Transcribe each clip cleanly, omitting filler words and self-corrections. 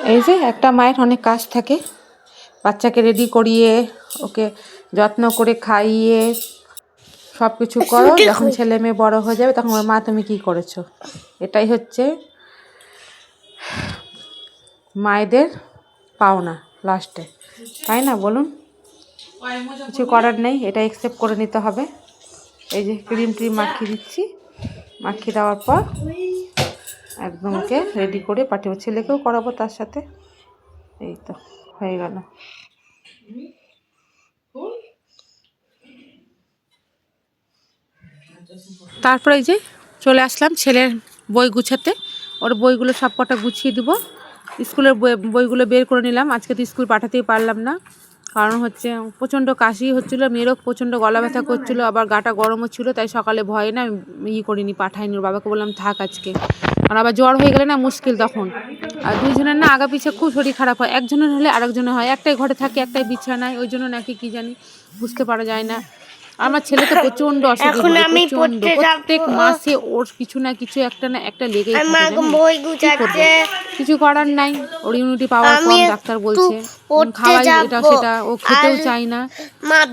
এই যে একটা মায়ের অনেক কাজ থাকে, বাচ্চাকে রেডি করিয়ে ওকে যত্ন করে খাইয়ে সব কিছু করো। যখন ছেলে মেয়ে বড় হয়ে যাবে তখন মা তুমি কি করেছো, এটাই হচ্ছে মায়েদের পাওনা লাস্টে, তাই না বলুন? কিছু করার নেই, এটা অ্যাকসেপ্ট করে নিতে হবে। এই যে ক্রিম ট্রিম মাখিয়ে দিচ্ছি, মাখিয়ে দেওয়ার পর একদম ওকে রেডি করে পাঠাবো, ছেলেকেও করাবো তার সাথে। এই তো হয়ে গেল। তারপরে এই যে চলে আসলাম ছেলের বই গুছাতে, ওর বইগুলো সব কটা গুছিয়ে দেবো। স্কুলের বইগুলো বের করে নিলাম, আজকে তো স্কুল পাঠাতেই পারলাম না, কারণ হচ্ছে প্রচণ্ড কাশি হচ্ছিলো, মেয়েরও প্রচণ্ড গলা ব্যথা করছিলো, আবার গাটা গরমও ছিল, তাই সকালে ভয়ে না করিনি, পাঠাইনি। ওর বাবাকে বললাম থাক আজকে, আর আবার জ্বর হয়ে গেলে না মুশকিল তখন। আর দুইজনের না আগা পিছিয়ে খুব শরীর খারাপ হয়, একজনের হলে আরেকজনের হয়, একটাই ঘরে থাকে একটাই বিছানায়, ওই জন্য নাকি কি জানি বুঝতে পারা যায় না। আমার ছেলে তো প্রচন্ড অসুবিধা, প্রচন্ড প্রত্যেক মাসে ওর কিছু না কিছু একটা না একটা লেগেই থাকে, কিছু করার নাই। ওর ইমিউনিটি পাওয়ার কম, ডাক্তার বলছে খাওয়াই এটা সেটা, ও খেতেও চায় না।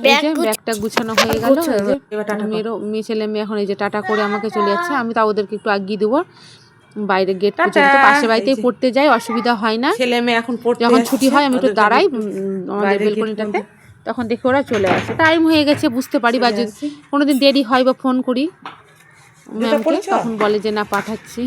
এই যে ব্যাগটা গুছানো হয়ে গেল, মেয়ে ছেলে মেয়ে এখন এই যে টাটা করে আমাকে চলে যাচ্ছে, আমি তা ওদেরকে একটু আগিয়ে দেবো। বাইরে গেট পর্যন্ত, পাশের বাড়িতেই পড়তে যাই, অসুবিধা হয় না। ছেলে মেয়ে এখন যখন ছুটি হয় আমি একটু দাঁড়াই আমাদের বেলকনিটাতে, তখন দেখে ওরা চলে আসে। টাইম হয়ে গেছে বুঝতে পারি, বা যদি কোনোদিন দেরি হয় বা ফোন করি ম্যামকে, তখন বলে যে না পাঠাচ্ছি।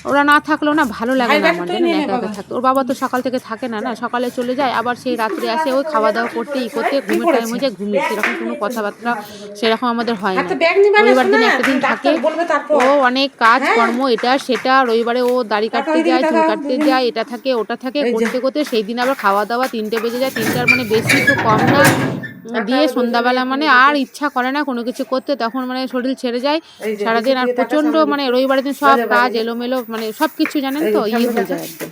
ওরা না থাকলেও না ভালো লাগে না আমার, জানেন, একা একা থাকতে। ওর বাবা তো সকাল থেকে থাকে না, সকালে চলে যায়, আবার সেই রাত্রে আসে, ওই খাওয়া দাওয়া করতে করতে ঘুমের টাইম হয়ে যায়, ঘুমিয়ে সেরকম কোনো কথাবার্তা সেরকম আমাদের হয় না। রবিবার দিন একটা দিন থাকে, ও অনেক কাজ কর্ম এটা সেটা, রবিবারে ও দাড়ি কাটতে যায়, চুল কাটতে যায়, এটা থাকে ওটা থাকে, করতে করতে সেই দিন আবার খাওয়া দাওয়া 3টে বেজে যায়, 3টার মানে বেশি তো কম না, দিয়ে সন্ধ্যাবেলা মানে আর ইচ্ছা করে না কোনো কিছু করতে, তখন মানে শরীর ছেড়ে যায় সারাদিন। আর প্রচণ্ড মানে রবিবারের দিন সব কাজ এলোমেলো, মানে সব কিছু জানেন তো হয়ে যায়, একদম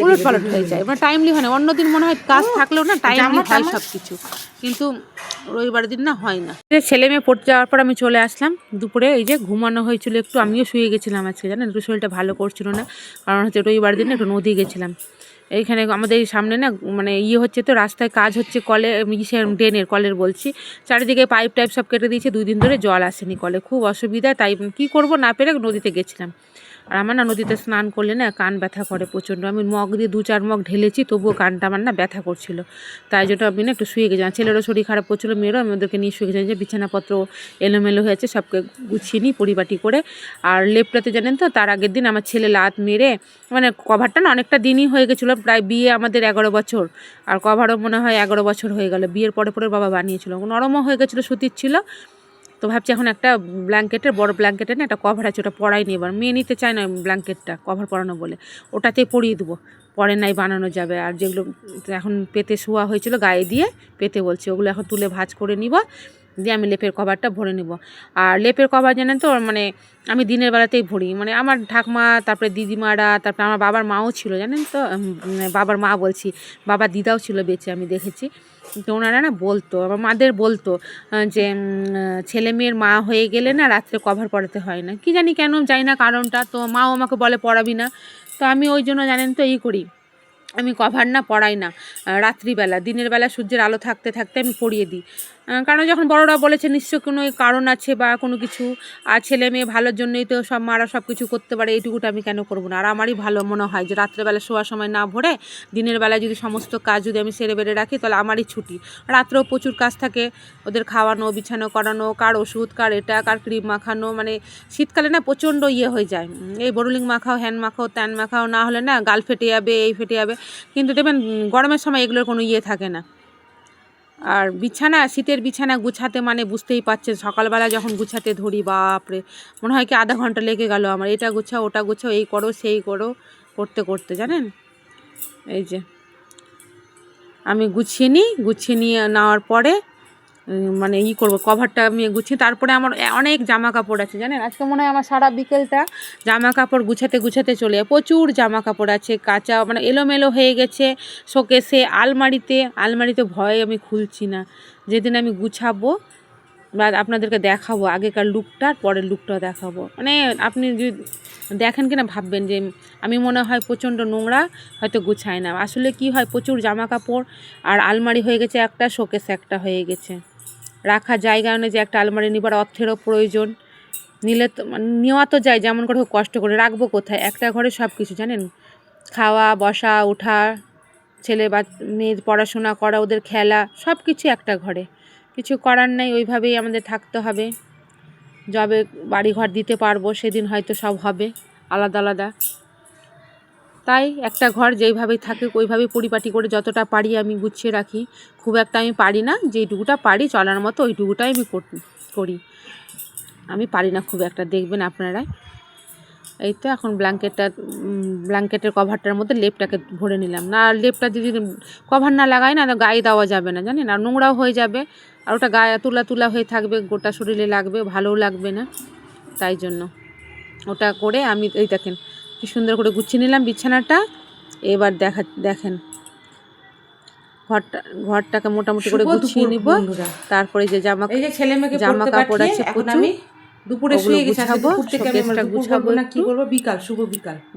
উলট পালট হয়ে যায়, মানে টাইমলি হয় না। অন্যদিন মনে হয় কাজ থাকলেও না টাইমলি হয় সব কিছু, কিন্তু রবিবারের দিন না হয় না। ছেলে মেয়ে পড়তে যাওয়ার পর আমি চলে আসলাম দুপুরে, এই যে ঘুমানো হয়েছিল একটু, আমিও শুয়ে গেছিলাম আজকে, জানেন, একটু শরীরটা ভালো করছিল না, কারণ হচ্ছে রবিবার দিন একটু নদী গেছিলাম। এইখানে আমাদের এই সামনে না মানে হচ্ছে তো, রাস্তায় কাজ হচ্ছে, কলে ড্রেনের কলের বলছি, চারিদিকে পাইপ টাইপ সব কেটে দিয়েছে, 2 দিন ধরে জল আসেনি কলে, খুব অসুবিধা, তাই কি করব না পেরে নদীতে গেছিলাম। আর আমার না নদীতে স্নান করলে না কান ব্যথা করে প্রচণ্ড, আমি মগ দিয়ে 2-4 মগ ঢেলেছি, তবুও কানটা আমার না ব্যথা করছিল, তাই জন্য আমি না একটু শুয়ে গেছিলাম। ছেলেরও শরীর খারাপ করছিলো, মেয়েরও, আমি ওদেরকে নিয়ে শুয়ে গেছিলাম। যে বিছানাপত্র এলোমেলো হয়েছে, সবকে গুছিয়ে নিই পরিপাটি করে। আর লেপটাতে জানেন তো, তার আগের দিন আমার ছেলে লাত মেরে, মানে কভারটা না অনেকটা দিনই হয়ে গেছিলো, প্রায় বিয়ে আমাদের 11 বছর, আর কভারও মনে হয় 11 বছর হয়ে গেল, বিয়ের পরে পরে বাবা বানিয়েছিল, নরমও হয়ে গেছিলো, সুতির ছিল। তো ভাবছি এখন একটা ব্ল্যাঙ্কেটের, বড় ব্ল্যাঙ্কেটের না একটা কভার আছে, ওটা পরাই নি, এবার মেয়ে নিতে চায় না ব্ল্যাঙ্কেটটা কভার পরানো বলে, ওটাতেই পরিয়ে দেবো, পরে নাই বানানো যাবে। আর যেগুলো এখন পেতে শোয়া হয়েছিল গায়ে দিয়ে পেতে বলছে, ওগুলো এখন তুলে ভাঁজ করে নিব, দিয়ে আমি লেপের কভারটা ভরে নিব। আর লেপের কভার জানেন তো, মানে আমি দিনের বেলাতেই ভরি, মানে আমার ঠাকমা, তারপরে দিদিমারা, তারপরে আমার বাবার মাও ছিল, জানেন তো, বাবার মা বলছি, বাবার দিদাও ছিল বেঁচে, আমি দেখেছি। তো ওনারা না বলতো, আমার মাদের বলতো যে ছেলে মেয়ের মা হয়ে গেলে না রাত্রে কভার পরাতে হয় না, কি জানি কেন, জানি না কারণটা, তো মাও আমাকে বলে পরাবি না, তো আমি ওই জন্য জানেন তো করি, আমি কভার না পরাই না রাত্রিবেলা, দিনের বেলা সূর্যের আলো থাকতে থাকতে আমি পরিয়ে দিই, কারণ যখন বড়রা বলেছে নিশ্চয় কোনো কারণ আছে বা কোনো কিছু, আর ছেলে মেয়ে ভালোর জন্যই তো সব মারা সব কিছু করতে পারে, এইটুকুটা আমি কেন করবো না। আর আমারই ভালো মনে হয় যে রাত্রেবেলা শোয়ার সময় না ভরে দিনের বেলায় যদি সমস্ত কাজ যদি আমি সেরে বেড়ে রাখি, তাহলে আমারই ছুটি। রাত্রেও প্রচুর কাজ থাকে, ওদের খাওয়ানো, বিছানো করানো, কার ওষুধ, কার এটা, কার ক্রিম মাখানো, মানে শীতকালে না প্রচণ্ড হয়ে যায়, এই বোরোলিং মাখাও, হ্যান্ড মাখাও, ত্যান মাখাও, না হলে না গাল ফেটে যাবে, এই ফেটে যাবে। কিন্তু দেখবেন গরমের সময় এগুলোর কোনো থাকে না। আর বিছানা, শীতের বিছানা গুছাতে মানে বুঝতেই পারছেন, সকালবেলা যখন গুছাতে ধরি, বাপরে মনে হয় কি আধা ঘন্টা লেগে গেল আমার, এটা গুছাও ওটা গুছাও, এই করো সেই করো, করতে করতে জানেন। এই যে আমি গুছিয়ে নিয়ে নেওয়ার পরে মানে করব, কভারটা আমি গুছিয়ে, তারপরে আমার অনেক জামা কাপড় আছে, জানেন, আজকে মনে হয় আমার সারা বিকেলটা জামা কাপড় গুছাতে চলে যায়, প্রচুর জামা কাপড় আছে, কাঁচা মানে এলোমেলো হয়ে গেছে শোকেসে, আলমারিতে ভয়ে আমি খুলছি না, যেদিন আমি গুছাবো বা আপনাদেরকে দেখাবো আগেকার লুকটা আর পরের লুকটাও দেখাবো। মানে আপনি যদি দেখেন কিনা ভাববেন যে আমি মনে হয় প্রচণ্ড নোংরা, হয়তো গুছাই না। আসলে কি হয়, প্রচুর জামা কাপড় আর আলমারি হয়ে গেছে একটা, শোকেস একটা হয়ে গেছে, রাখা জায়গা নেই। যে একটা আলমারি নিবার অর্থেরও প্রয়োজন, নিলে তো নেওয়া তো যায় যেমন করে হোক, কষ্ট করে রাখবো কোথায়? একটা ঘরে সব কিছু জানেন, খাওয়া বসা ওঠা, ছেলে বা মেয়ের পড়াশোনা করা, ওদের খেলা, সব কিছু একটা ঘরে। কিছু করার নেই, ওইভাবেই আমাদের থাকতে হবে। যবে বাড়ি ঘর দিতে পারবো সেদিন হয়তো সব হবে আলাদা আলাদা। তাই একটা ঘর যেইভাবেই থাকে ওইভাবেই পরিপাটি করে যতটা পারি আমি গুছিয়ে রাখি। খুব একটা আমি পারি না, যেইটুকুটা পারি চলার মতো ওইটুকুটাই আমি করি। আমি পারি না খুব একটা, দেখবেন আপনারা। এই তো এখন ব্ল্যাঙ্কেটের কভারটার মধ্যে লেপটাকে ভরে নিলাম। না লেপটা যদি কভার না লাগাই না, গায়ে দেওয়া যাবে না জানেন, আর নোংরাও হয়ে যাবে, আর ওটা গায়ে তুলা হয়ে থাকবে, গোটা শরীরে লাগবে, ভালোও লাগবে না। তাই জন্য ওটা করে আমি এই দেখেন কি সুন্দর করে গুছিয়ে নিলাম বিছানাটা। এবার দেখেন ঘরটাকে মোটামুটি করে গুছিয়ে নিব। তারপরে যে জামা কাপড় আছে প্রচুর, দুপুরে শুয়ে গুছাবো, শোকেসটা গুছাবো না, কি করবো,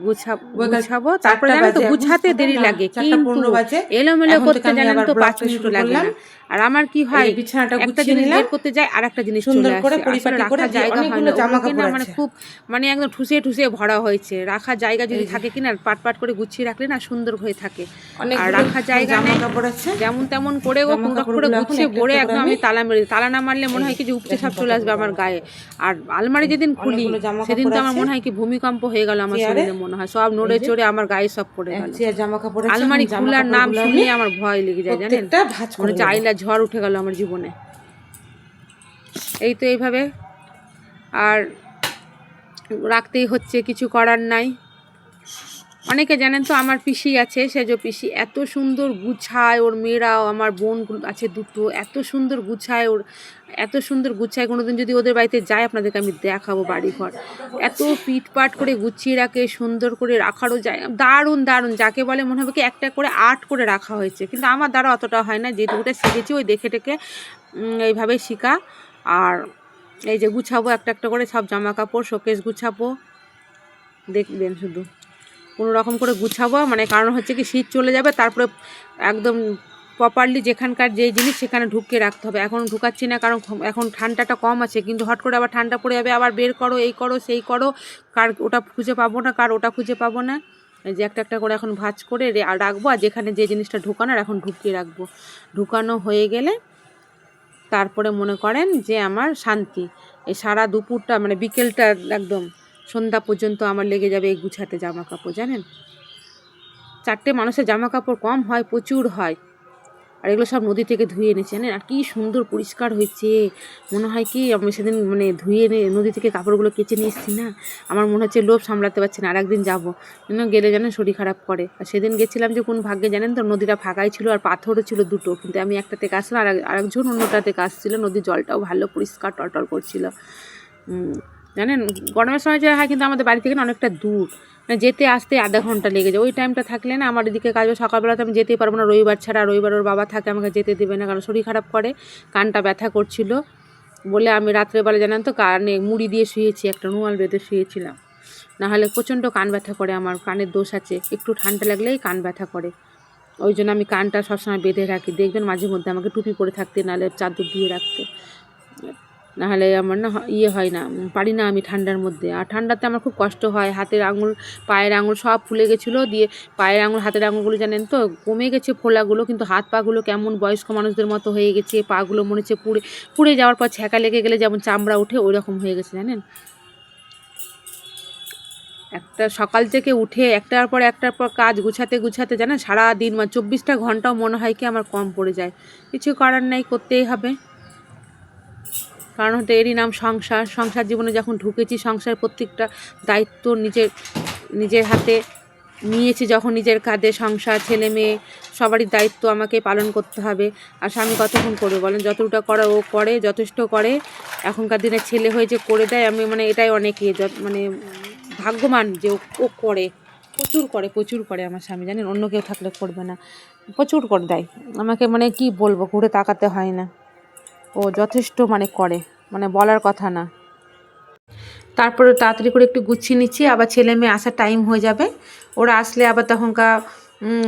গুছাবো। তারপরে জানেন তো গুছাতে দেরি লাগে, কিন্তু এলোমেলো করতে জানেন তো 5 মিনিটও লাগে না। আর আমার কি হয়, একটা জিনিস বের করতে যাই আর একটা জিনিস চলে আসে, আসলে রাখার জায়গা হয় না। মানে খুব মানে একদম ঠুসে ভরা হয়েছে। রাখার জায়গা যদি থাকে কিনা, পাট করে গুছিয়ে রাখলে না সুন্দর হয়ে থাকে। আর রাখার জায়গা নেই, যেমন তেমন করে ও কোনটা করে গুছিয়ে ভরে একদম আমি তালা না মারলে মনে হয় কি যে উপচে সব চলে আসবে আমার গায়ে। আর আলমারি যেদিন খুলি সেদিন তো আমার মনে হয় কি ভূমিকম্প হয়ে গেল আমার শরীরে, মনে হয় সব নড়ে চড়ে আমার গায়ে সব পড়ে গেল। আলমারি খোলার নাম শুনলে আমার ভয় লেগে যায় জানেন, মনে হচ্ছে আইলা ঝড় উঠে গেল আমার জীবনে। এই তো এইভাবে আর রাখতেই হচ্ছে, কিছু করার নাই। অনেকে জানেন তো আমার পিসি আছে, সেজ পিসি এত সুন্দর গুছায়, ওর মেয়েরাও, আমার বোন আছে দুটো, এত সুন্দর গুছায়, এত সুন্দর গুছায়। কোনোদিন যদি ওদের বাড়িতে যাই আপনাদেরকে আমি দেখাবো বাড়িঘর, এত পিটপাট করে গুছিয়ে রাখে, সুন্দর করে রাখারও যায়, দারুণ যাকে বলে মনে হবে কি একটা করে আর্ট করে রাখা হয়েছে। কিন্তু আমার দ্বারা অতটা হয় না, যেটুকুটা শিখেছি ওই দেখে এইভাবেই শেখা। আর এই যে গুছাবো একটা করে সব জামা কাপড়, শোকেস গুছাবো, দেখবেন শুধু কোনো রকম করে গুছাবো। মানে কারণ হচ্ছে কি শীত চলে যাবে, তারপরে একদম প্রপারলি যেখানকার যেই জিনিস সেখানে ঢুকিয়ে রাখতে হবে। এখন ঢুকাচ্ছি না কারণ এখন ঠান্ডাটা কম আছে, কিন্তু হট করে আবার ঠান্ডা পড়ে যাবে, আবার বের করো, এই করো সেই করো, কার ওটা খুঁজে পাবো না, কার ওটা খুঁজে পাবো না। এই যে একটা করে এখন ভাঁজ করে রাখবো, আর যেখানে যে জিনিসটা ঢুকানোর এখন ঢুকিয়ে রাখবো। ঢুকানো হয়ে গেলে তারপরে মনে করেন যে আমার শান্তি। এই সারা দুপুরটা মানে বিকেলটা একদম সন্ধ্যা পর্যন্ত আমার লেগে যাবে এই গুছাতে জামা কাপড়। জানেন 4টে মানুষের জামা কাপড় কম হয়, প্রচুর হয়। আর এগুলো সব নদী থেকে ধুয়ে এনেছে জানেন, আর কি সুন্দর পরিষ্কার হয়েছে। মনে হয় কি আমি সেদিন মানে ধুয়ে এনে নদী থেকে কাপড়গুলো কেচে নিয়ে এসেছি না, আমার মনে হচ্ছে লোভ সামলাতে পারছি না, আর একদিন যাবো। গেলে জানেন শরীর খারাপ করে। আর সেদিন গেছিলাম যে কোন ভাগ্যে জানেন তো, নদীটা ফাঁকাই ছিল আর পাথরও ছিল দুটো, কিন্তু আমি একটা থেকে আসলাম আর আরেকজন অন্যটা থেকে আসছিলো। নদীর জলটাও ভালো পরিষ্কার টলটল করছিল। জানেন গরমের সময় যাওয়া হয়, কিন্তু আমাদের বাড়ি থেকে না অনেকটা দূর, মানে যেতে আসতে আধা ঘন্টা লেগে যায়। ওই টাইমটা থাকলে না আমার এদিকে কাজ, সকালবেলাতে আমি যেতেই পারবো না, রবিবার ছাড়া। রবিবার ওর বাবা থাকে, আমাকে যেতে দেবে না, কারণ শরীর খারাপ করে, কানটা ব্যথা করছিল বলে আমি রাত্রেবেলা জানেন তো কানে মুড়ি দিয়ে শুয়েছি, একটা রুমাল বেঁধে শুয়েছিলাম, নাহলে প্রচণ্ড কান ব্যথা করে। আমার কানের দোষ আছে, একটু ঠান্ডা লাগলেই কান ব্যথা করে, ওই জন্য আমি কানটা সবসময় বেঁধে রাখি। দেখবেন মাঝে মধ্যে আমাকে টুপি পরে থাকতে, নাহলে চাদর দিয়ে রাখতে, নাহলে আমার না হয় না, পারি না আমি ঠান্ডার মধ্যে। আর ঠান্ডাতে আমার খুব কষ্ট হয়, হাতের আঙুল পায়ের আঙুল সব ফুলে গেছিলো, দিয়ে পায়ের আঙুল হাতের আঙুলগুলো জানেন তো কমে গেছে ফোলাগুলো, কিন্তু হাত পাগুলো কেমন বয়স্ক মানুষদের মতো হয়ে গেছে, পাগুলো মনে হচ্ছে পুড়ে যাওয়ার পর ছ্যাঁকা লেগে গেলে যেমন চামড়া ওঠে ওই রকম হয়ে গেছে জানেন। একটা সকাল থেকে উঠে একটার পর কাজ গুছাতে জানেন সারাদিন, মানে 24টা ঘন্টাও মনে হয় কি আমার কম পড়ে যায়। কিছু করার নেই, করতেই হবে, কারণ হচ্ছে এরই নাম সংসার জীবনে যখন ঢুকেছি, সংসার প্রত্যেকটা দায়িত্ব নিজের হাতে নিয়েছি, যখন নিজের কাঁধে সংসার ছেলে মেয়ে সবারই দায়িত্ব আমাকে পালন করতে হবে। আর স্বামী কতক্ষণ করবে বলেন, যতটা করা ও করে, যথেষ্ট করে। এখনকার দিনে ছেলে হয়ে যে করে দেয়, আমি মানে এটাই অনেক মানে ভাগ্যবান যে ও করে, প্রচুর করে আমার স্বামী জানেন, অন্য কেউ থাকলে করবে না, প্রচুর করে দেয় আমাকে, মানে কি বলবো, ঘুরে তাকাতে হয় না। ও যথেষ্ট মানে করে, মানে বলার কথা না। তারপরে তাড়াতাড়ি করে একটু গুছিয়ে নিচ্ছি, আবার ছেলে মেয়ে আসার টাইম হয়ে যাবে। ওরা আসলে আবার তখনকার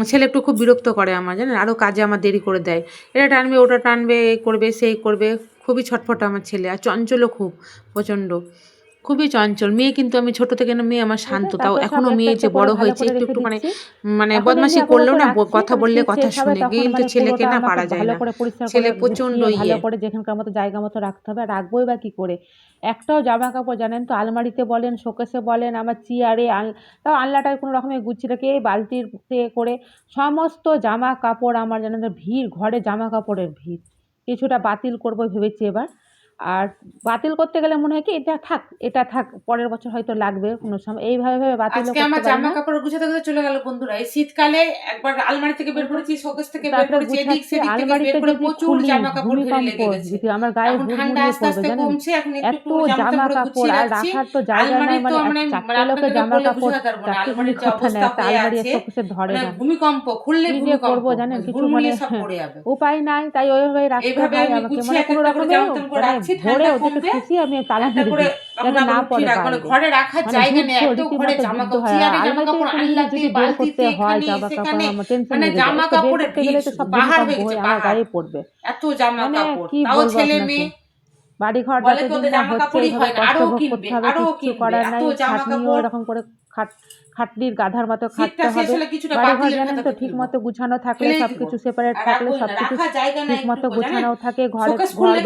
ছেলে একটু খুব বিরক্ত করে আমার, জানেন, আরও কাজে আমার দেরি করে দেয়। এটা টানবে ওটা টানবে, এই করবে সেই করবে, খুবই ছটফটা আমার ছেলে। আর চঞ্চলও খুব প্রচণ্ড, খুবই চঞ্চল মেয়ে। কিন্তু আমি ছোট থেকে না, মেয়ে আমার শান্ত, তাও এখনও মেয়ে যে বড় হয়েছে একটু একটু মানে মানে বদমাশি করলেও না, কথা বললে কথা শুনে, কিন্তু ছেলেকে না পারা যায় না, ছেলে প্রচণ্ড ভালো করে যেখানকার মতো জায়গা মতো রাখতে হবে। রাখবোই বা কি করে, একটাও জামা কাপড় জানেন তো আলমারিতে বলেন শোকেসে বলেন আমার চেয়ারে তাও আলনাটায় কোনো রকমের গুছিয়ে রেখে বালতিতে করে সমস্ত জামা কাপড় আমার জানেন তো ভিড়, ঘরে জামা কাপড়ের ভিড়। কিছুটা বাতিল করবো ভেবেছি এবার। আর বাতিল করতে গেলে মনে হয় কি এটা থাক পরের বছর হয়তো লাগবে কোনো সময়, এইভাবে ভাবে বাতিল আজকে আমার জামা কাপড় গুছাতে গুছাতে চলে গেল বন্ধুরা। এই শীতকালে একবার আলমারি থেকে বের করেছি, শোকেস থেকে বের করেছি, এদিক সেদিক থেকে বের করে প্রচুর জামা কাপড় ঘরে লেগে গেছে। আমার গায়ে এখন ঠান্ডা আস্তে আস্তে কমছে, এখন একটু এত একটু জামা জামা কাপড় আর রাখছি। রাখার তো জায়গা নাই, মানে চারটে লোকের জামা কাপড় আলমারির যে অবস্থা হয়ে আছে, ধরে না, ভূমিকম্প খুললে কি যে করবো জানেন কিছু মানে উপায় নাই, তাই ওইভাবে রাখতে হয় আমাকে, মানে কোনো রকমের ভরে ওদেরকে খুশি আমি তালা দিয়ে দিই না পরে ঘরে রাখার জায়গা নেই, এত ঘরে জামা কাপড়, চেয়ারে জামা কাপড়, আলনাতে, বালতিতে, এখানে সেখানে, মানে জামা কাপড়ের ভিড় পাহাড় হয়ে গেছে, আমার গায়ে পড়বে এত জামা কাপড়। তাও ছেলে মেয়ে বাড়ি ঘর যতদিন না হচ্ছে এইভাবে কষ্ট ভোগ করতে হবে, কিছু করার নাই। খাটনিও এরকম করে খাটনির গাধার মতো খাটতে হবে। বাড়ি ঘর জানেন তো ঠিক মতো গুছানো থাকলে, সবকিছু সেপারেট থাকলে, সবকিছু ঠিক মতো গুছানো থাকে, ঘর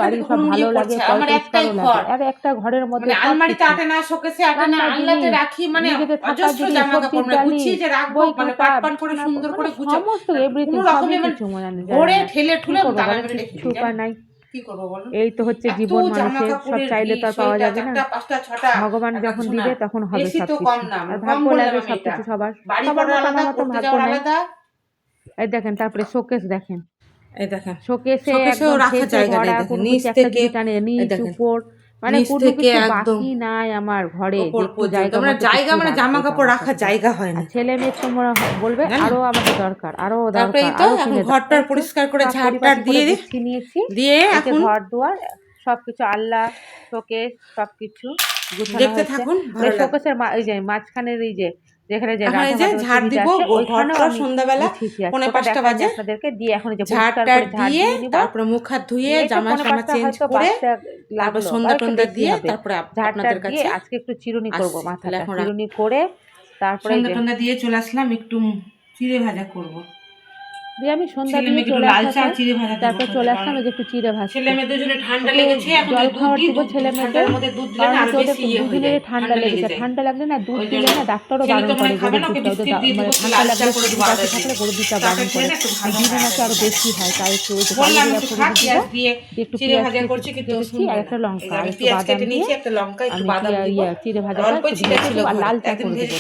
বাড়ি সব ভালো লাগে, পরিষ্কারও লাগে। আর একটা ঘরের মধ্যে আলমারিতে আটে না, শোকেসে আটে না, আলনাতে রাখি, মানে অজস্র জামা কাপড়, মানে গুছিয়ে যে রাখবো, মানে পাটপান করে সুন্দর করে গুছাবো, সমস্ত এভরিথিং সবই কিছু মনে ভরে ঠেলে ঠুলে তালা মেরে রেখে কিছু উপায় নাই। কি করবো বলো, এই তো হচ্ছে জীবন মানুষের, সব চাইলে তো আর পাওয়া যাবে না। ভগবান যখন দিবে তখন হবে সবকিছু, আর ভাগ্য লাগে সবকিছু সবার, সবার মতো ভাগ্য নাই। এই দেখেন, তারপরে শোকেস দেখেন, এই দেখেন শোকেসে একদম রাখার জায়গা নেই, দেখেন নিচ থেকে নিচ উপর, মানে কোনো কিছু বাকি নাই আমার ঘরে, জায়গা মানে জামা কাপড় রাখার জায়গা হয় না। ছেলে মেয়ে তো বলবে আরো আমাদের দরকার, আরো দরকার। ঘরটা পরিষ্কার করে ঝাড়টার দিয়ে নিয়েছি, দিয়ে এখন ঘর দুয়ার সবকিছু আল্লাহ শোকেস সবকিছু দেখতে থাকুন। শোকেসের এই যে মাঝখানের এই যে যেখানে ঝাড় দিব, ঘরটা সন্ধ্যাবেলা 4:45 বাজে আপনাদেরকে দিয়ে এখন যে ঝাড়টা দিয়ে তারপরে মুখ হাত ধুয়ে জামা টামা চেঞ্জ করে তারপর সন্ধ্যা টন্ধা দিয়ে তারপরে আপনাদের কাছে আজকে একটু চিরুনি করব, মাথাটা চিরুনি করে তারপরে সন্ধ্যা টন্ধা দিয়ে চলে আসলাম, একটু চিড়ে ভাজা করব। দিয়ে আমি সন্ধ্যা দিয়ে চলে আসলাম, তারপর চলে আসলাম যে একটু চিড়ে ভাজা। ছেলে মেয়েদের জন্য ঠান্ডা লেগেছে, এখন জল খাওয়ার দিব ছেলে মেয়েদের মধ্যে দুধ দিলে আর বেশি দুদিনের ঠান্ডা লেগেছে, ঠান্ডা লাগলে না দুধ দিলে না ডাক্তারও বারণ করে, মানে ঠান্ডা লাগলে থাকলে গরুর দুধটা বারণ করে, দিনে নাকি আরো বেশি হয়, তাই একটু একটু চিড়ে ভাজা করছি আর একটা লঙ্কা আর একটু বাদাম দিয়ে আমি চিড়ে ভাজা আর লাল চা করে দেবো,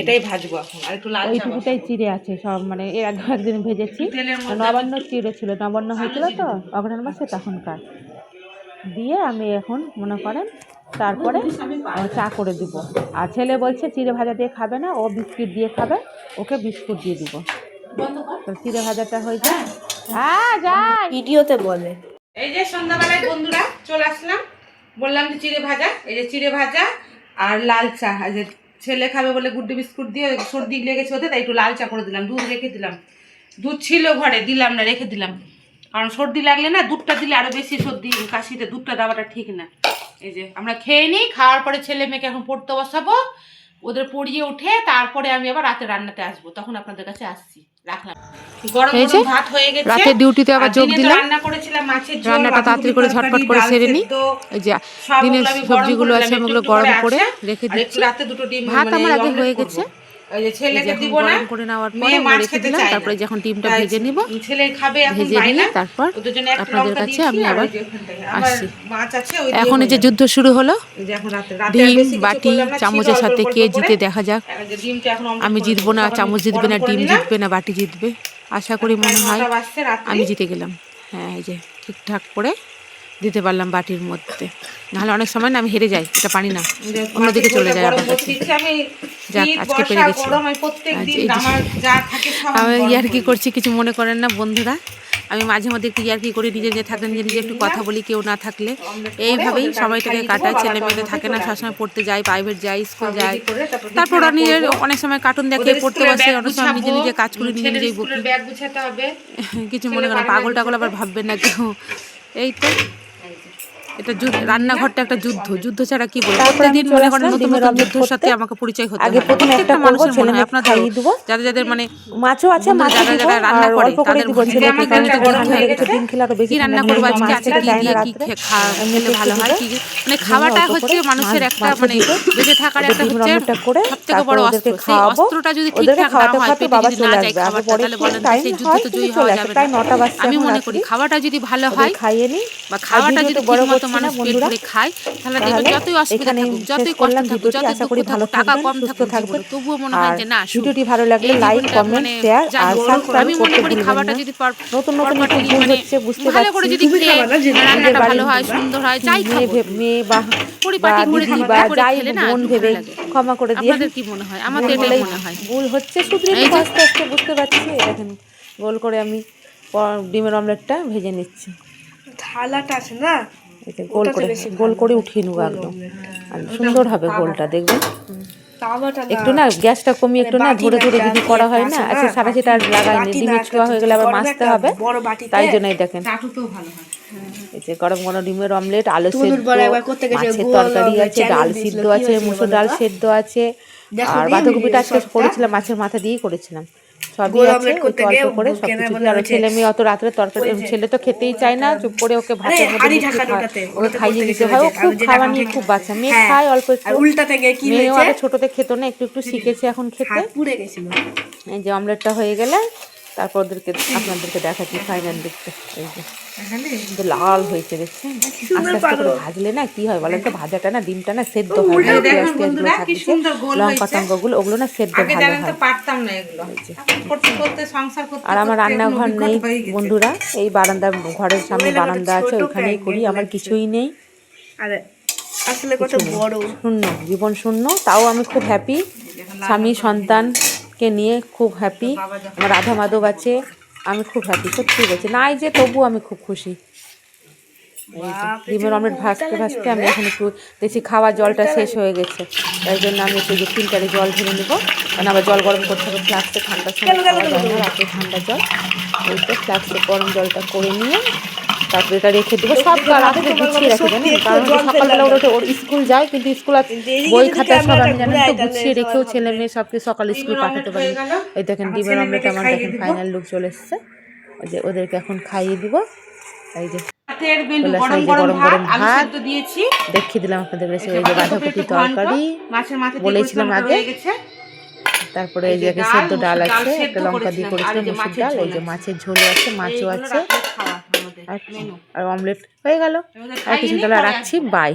এটাই ভাজবো এখন, আর একটু লাল চা, ওইটুকুটাই চিড়ে আছে সব, মানে এর একদিন ভেজেছি, নবান্ন চিড়ে ছিল, নবান্ন হয়েছিল তো অঘ্রাণ মাসে তখনকার, দিয়ে আমি এখন মনে করেন তারপরে চা করে দিব। আর ছেলে বলছে চিড়ে ভাজা দিয়ে খাবে না, ও বিস্কিট দিয়ে খাবে, ওকে বিস্কুট দিয়ে দিব। তো চিড়ে ভাজাটা হয়ে যায়, হ্যাঁ যাই ভিডিওতে বলে। এই যে সন্ধ্যাবেলায় বন্ধুরা চলে আসলাম, বললাম যে চিড়ে ভাজা, এই যে চিড়ে ভাজা আর লাল চা, যে ছেলে খাবে বলে গুড্ডি বিস্কুট দিয়ে, সর্দি লেগেছে ওদের, তাই একটু লাল চা করে দিলাম। দুধ রেখে দিলাম, দুধ ছিল ঘরে, দিলাম না, রেখে দিলাম, কারণ সর্দি লাগলে না দুধটা দিলে আরো বেশি সর্দি কাশিতে দুধটা দেওয়াটা ঠিক না। এই যে আমরা খেয়ে নিই, খাওয়ার পরে ছেলে মেয়েকে এখন পড়তে বসাবো, ওদের পড়িয়ে উঠে তারপরে আমি আবার রাতে রান্নাতে আসবো, তখন আপনাদের কাছে আসছি। রাখলাম, গরম গরম ভাত হয়ে গেছে, রাতে ডিউটিতে আবার যোগ দিলাম, রান্না করেছিলাম মাছের ঝোল, রান্নাটা তাড়াতাড়ি করে ঝটপট করে সেরে নি। এই যে দিনের সবজিগুলো আছে ওগুলো গরম করে রেখে দিচ্ছি, রাতে দুটো ডিম ভাত আমার আগে হয়ে গেছে, ওই যে ছেলেকে দিব না, গরম করে নেওয়ার পরে রেখে দিলাম, তারপরে যখন ডিমটা ভেজে নিব, ছেলে খাবে এখন ভেজে নিয়ে তারপর আপনাদের কাছে আমি আবার আসছি। মাছ আছে ওই এখন এই যে যুদ্ধ শুরু হলো, ডিম বাটি চামচের সাথে কে জিতে দেখা যাক, আমি জিতবো না, চামচ জিতবে না, ডিম জিতবে না, বাটি জিতবে, আশা করি মনে হয় আমি জিতে গেলাম। হ্যাঁ, এই যে ঠিকঠাক করে দিতে পারলাম বাটির মধ্যে, নাহলে অনেক সময় না আমি হেরে যাই, এটা পারি না, অন্যদিকে চলে যায় আমার কাছে। যাক, আজকে পেরে গেছি। আমি ইয়ার কি করছি কিছু মনে করেন না বন্ধুরা, আমি মাঝে মধ্যে একটু ইয়ার্কি করি, নিজে নিজে থাকলে নিজে নিজে একটু কথা বলি কেউ না থাকলে। এইভাবেই সময়টাকে কাটায়। ছেলে মেয়েদের থাকে না, সবসময় পড়তে যায়, প্রাইভেট যায়, স্কুল যায়, তারপর ওরা নিজের অনেক সময় কার্টুন দেখে পড়তে বসে, অনেক সময় নিজে নিজে কাজ করি, নিজে নিজেই বকি। ব্যাগ গুছাতে হবে। কিছু মনে করেন পাগল টাগল আবার ভাববেন না কেউ। এই তো এটা রান্নাঘরটা একটা যুদ্ধ ছাড়া কি বলবো। প্রতিদিন মনে করেন নতুন নতুন যুদ্ধের সাথে আমাকে পরিচয় হতে হয়। প্রত্যেকটা মানুষের মনে হয়, আপনাদের যাদের যাদের মানে মাছও আছে, যারা রান্না করে তাদের কি রান্না করবো আজকে, আজকে কি দিয়ে কি খেলে ভালো হয়, কি মানে খাওয়াটা হচ্ছে মানুষের একটা মানে বেঁচে থাকার একটা হচ্ছে সব থেকে বড় অস্ত্র। সেই অস্ত্রটা যদি ঠিকঠাক না হয়, পেটে যদি না যায় খাবারটা, তাহলে বলেন সেই যুদ্ধ তো জয়ী হওয়া যাবে না। আমি মনে করি খাওয়াটা যদি ভালো হয় বা খাওয়াটা যদি ঠিকমতো মানুষ পেট ভরে খায়, তাহলে দেখবেন যতই অসুবিধা থাকুক, যতই কষ্ট থাকুক, যতই দুঃখ থাকুক, টাকা কম থাকুক জীবনে, তবুও মনে হয় যে না ভিডিওটি ভালো লাগলে লাইক, কমেন্ট, শেয়ার আর সাবস্ক্রাইব আমি মনে করি খাবারটা যদি নতুন নতুন একটু ভুল হচ্ছে বুঝতে ভালো করে পারছি, যদি খেয়ে রান্নাটা ভালো হয়, সুন্দর হয়, যাই খাবো মেয়ে বা পরিপাটি করে দিদি খাবার বা করে যাই খেলে না বোন খুব ভেবে ভালো লাগে। ক্ষমা করে দিয়ে আপনাদের কি মনে হয়? আমাদের এটাই মনে হয়। ভুল হচ্ছে, শুধু এই যে আস্তে আস্তে বুঝতে পারছি। দেখেন গোল করে আমি ডিমের অমলেটটা ভেজে নিচ্ছি। থালাটা আছে না, গোল করে উঠিয়ে নেবো একদম, আর সুন্দর হবে গোলটা দেখবেন। তাওয়াটা একটু না গ্যাসটা কমিয়ে একটু না ধরে ধরে যদি করা হয় না, আচ্ছা সারা সেটা আর লাগাইনি, ডিমের ছোঁয়া হয়ে গেলে আবার মাজতে হবে, তাই জন্যই দেখেন। এই যে গরম গরম ডিমের অমলেট, আলু সেদ্ধ, মাছের তরকারি আছে, ডাল সিদ্ধ আছে, মুসুর ডাল সেদ্ধ আছে, আর বাঁধাকপিটা আজকে করেছিলাম মাছের মাথা দিয়েই করেছিলাম। সবই আছে, অল্প করে সবকিছু দিয়ে। আর ছেলে মেয়ে অত রাত্রে তরকারি, ছেলে তো খেতেই চায় না, চুপ করে ওকে ভাতের মধ্যে ওকে খাইয়ে দিতে হয়। ও খুব খাওয়া নিয়ে খুব বাচ্চা, মেয়ে খায় অল্প একটু, মেয়েও আগে ছোটতে খেত না, একটু একটু শিখেছে এখন খেতে। এই যে অমলেটটা হয়ে গেলে তারপর আপনাদেরকে দেখাচ্ছি ফাইনাল দেখতে। এই যে কিন্তু লাল হয়েছে দেখছেন, আস্তে আস্তে করে ভাজলে না কি হয় বলেন তো, ভাজাটা না ডিমটা না সেদ্ধ হয়, পেঁয়াজ গুলো থাকছে, লঙ্কা টঙ্কাগুলো ওগুলো না সেদ্ধ ভালো হয়। আর আমার রান্নাঘর নেই বন্ধুরা, এই বারান্দা, ঘরের সামনে বারান্দা আছে, ওইখানেই করি, আমার কিছুই নেই, আসলে কত বড় শূন্য, জীবন শূন্য। তাও আমি খুব হ্যাপি, স্বামী সন্তানকে নিয়ে খুব হ্যাপি, আমার রাধা মাধব আছে, আমি খুব হ্যাপি, সত্যি বলছি না, এই যে তবু আমি খুব খুশি। ডিমের অমলেট ভাজতে ভাজতে আমি এখন একটু দেখছি খাওয়া জলটা শেষ হয়ে গেছে, তাই জন্য আমি একটু যে ফিল্টারে জল ঢেলে নেবো, কারণ আবার জল গরম করতে হবে ফ্লাক্সে, ঠান্ডার সময় খাওয়া যায় না রাতে ঠান্ডা জল, ওই তো ফ্লাক্সে গরম জলটা করে নিয়ে তারপরে এটা রেখে দেবো। সব রাত্রে গুছিয়ে রাখি জানেন, কারণ সকালবেলা ওর স্কুল যায়, কিন্তু স্কুল বই খাতা সব আমি জানেন তো গুছিয়ে রেখেও ছেলে মেয়ে সবকে সকালে স্কুল পাঠাতে পারি। এই দেখেন ডিমের অমলেট আমার দেখেন ফাইনাল লুক চলে এসছে, ওই যে ওদেরকে এখন খাইয়ে দিব। এই যে গরম গরম ভাত দেখিয়ে দিলাম আপনাদের কাছে, ওই যে বাঁধাকপি তরকারি বলেছিলাম আগে, তারপরে এই যে সেদ্ধ ডাল আছে, একটা লঙ্কা দিয়ে করেছিলাম মুসুর ডাল, এই যে মাছের ঝোল আছে, মাছও আছে, আর অমলেট হয়ে গেল। আর কিছু তাহলে রাখছি, বাই।